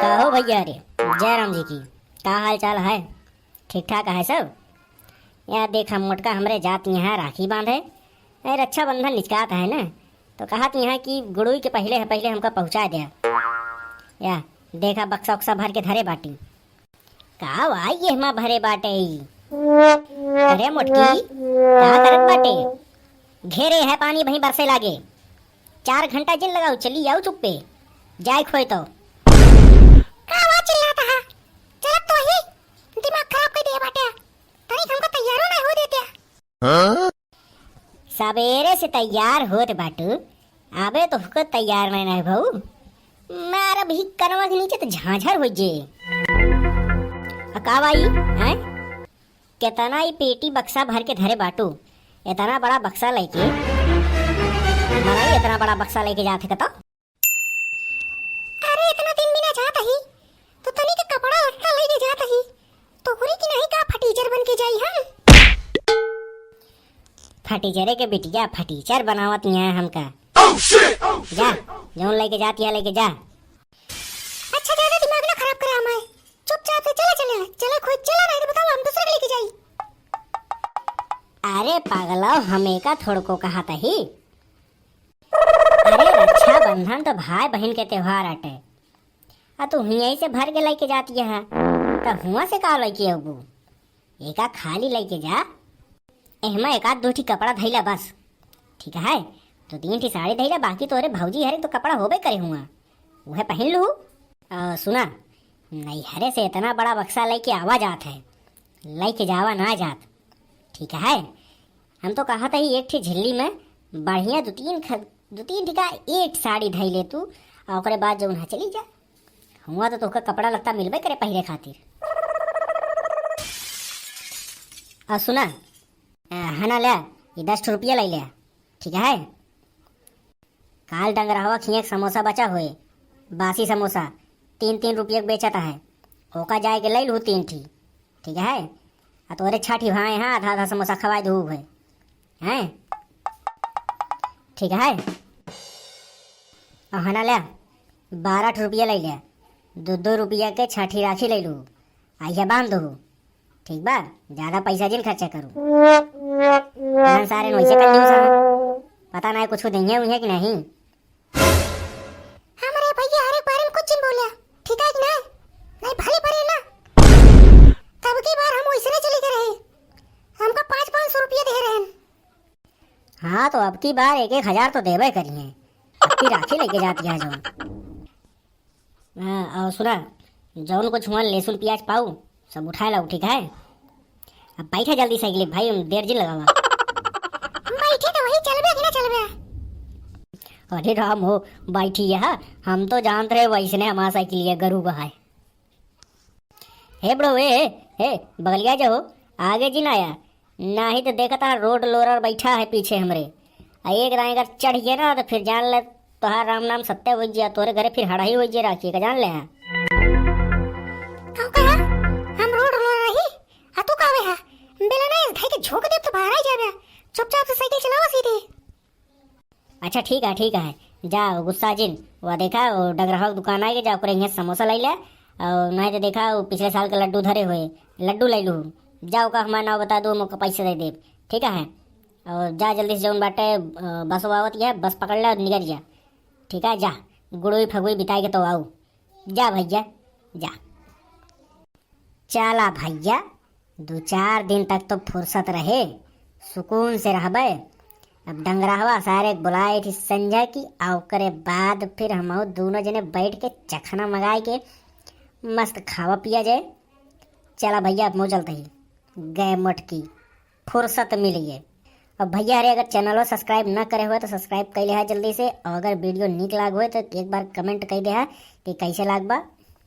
का हो भैया रे, जय राम जी की। का हाल चाल है? ठीक ठाक है सब? यार देख, हम मोटका हमरे जात यहाँ राखी बांधे रक्षाबंधन निचकात है ना, तो कहा यहाँ कि गुड़ुई के पहले हमका पहुँचा दिया। या देखा बक्सा उक्सा भर के धरे बाटी। का भाई ये हमा भरे बाटे ही। अरे मोटकी का करत बाटे? घेरे है पानी वहीं बरसे लागे। 4 घंटा जिन लगाओ, चली आओ चुप्पे जाए खोए तो चिल्लाता है। चल तो ही दिमाग खराब कर दिया बाटे। तनिक हमको तैयारो ना हो देते। सवेरे से तैयार होत बाटू, आबे तो हुक तैयार नहीं भाऊ। मारा भी कनवा के नीचे तो झांझर हो जे। का भाई हैं? कितना ही पेटी बक्सा भर के धरे बाटू। इतना बड़ा बक्सा लेके मराई, इतना बड़ा बक्सा लेके जाते कतो। अरे इतना दिन बिना जात ही तो तनिक कपड़ा लत्ता लेके जात ही तो हुरी की नहीं का फटीचर बन के जाई हम। फटीचरे के बिटिया फटीचर बनावत नहीं है हमका। जा जौन लेके जाती है लेके जा। अच्छा ज्यादा दिमाग ना खराब करे हमारे। चुपचाप से चला खुद चला, नहीं तो बताओ हम दूसरे के लेके जाई। अरे पागलाओ, हमें का थोड़ को कहा था ही। अरे रक्षाबंधन तो भाई बहन के त्योहार आटे, तू यहीं से भर के लेके जाती है तो हुआ से का लेके अबू? एका खाली लेके जा। एहमा एक आध 2 ठी कपड़ा धैला बस, ठीक है? तो 3 ठी साड़ी धैला, बाकी तोरे भौजी हरे तो कपड़ा होबे करे हुआ, वह पहन लू। सुना, नहीं हरे से इतना बड़ा बक्सा लेके आवा जात है, लेके जावा ना जात, ठीक है? हम तो कहा था ही एक ठी झिल्ली में बढ़िया 2-3 ठी का एक साड़ी धई ले तू, और ओकरे बाद जो उन्हा चली जा। हुआ तो तोहका कपड़ा लत्ता मिलबे करे पहले खातिर। और सुना, हना ले ये 10 रुपया ले ले, ठीक है? काल डंगरहवा खिएक समोसा बचा हुए, बासी समोसा 3-3 रुपये बेचता है, ओका जाए के ले लू 3 ठी, ठीक है? आ तोरे 6 ठी भाई हाँ, आधा समोसा खवाए दू है हैं, ठीक है? और हना ले 12 रुपया ले ले, 2 रुपया के 6 ठी राखी ले लू, आइया बांध दो, ठीक बा? ज्यादा पैसा जिन खर्चा करूँ सारे वैसे कर लूँ। पता नहीं कुछ देंगे उन्हें कि नहीं। हमारे भैया हर एक बारे में कुछ बोले, ठीक है कि नहीं भले पड़े ना। तब की बार हम वैसे चले गए रहे, हमको 500 रुपया दे रहे हैं। हाँ तो अब की बार 1-1 हजार तो देवे करिए, फिर राखी लेके जाती है जो। और सुना, जौन कुछ हुआ लहसुन प्याज पाऊ सब उठा लाओ, ठीक है? अब बैठे जल्दी साइकिल भाई, देर जी लगावा। बैठे तो वही चलबे कि ना चलबे। अरे राम हो बैठी है, हम तो जानते रहे वैसने हमारा साइकिल ये गरू का है। हे ब्रो, हे बगलिया जो आगे जी ना आया, ना ही तो देखा था रोड लोरर बैठा है पीछे हमरे। एक दाएं अगर चढ़ गया ना तो फिर जान ले तोहार राम नाम सत्य हो गया, तोरे घरे फिर हड़ाई हो गया राखी का, जान ले। हम रोड लो रही आ तू कावे है बेला नहीं धाई के झोक दे तो बाहर आ जाबे। चुपचाप से साइकिल चलाओ सीधे। अच्छा ठीक है, जा गुस्सा जिन वो देखा वो डगरहा दुकान आएगी, जा ओकरे यहाँ समोसा ले ले, और नहीं तो देखा वो पिछले साल के लड्डू धरे हुए, लड्डू ले लू। जाओ का हमारा नाम बता दो, मुझको पैसे दे दे, ठीक है? और जा जल्दी से जौन बाटे बस आवत है, बस पकड़ ले और निकल जा, ठीक है? जा गुड़ोई फगुई बिताए के तो आओ, जा भैया जा। चला भैया, 2-4 दिन तक तो फुर्सत रहे, सुकून से रहबे। अब डंगराहवा सारे बुलाए थी संजय की, और करे बाद फिर हम दोनों जने बैठ के चखना मंगाए के मस्त खावा पिया जाए। चला भैया, अब मुँह चलते ही गए मोटकी, फुर्सत मिली है। अब भैया अरे अगर चैनल सब्सक्राइब न करे हुए तो सब्सक्राइब कर ले है जल्दी से, और अगर वीडियो निक लाग हुए तो एक बार कमेंट कर दे है कि कैसे लाग बा।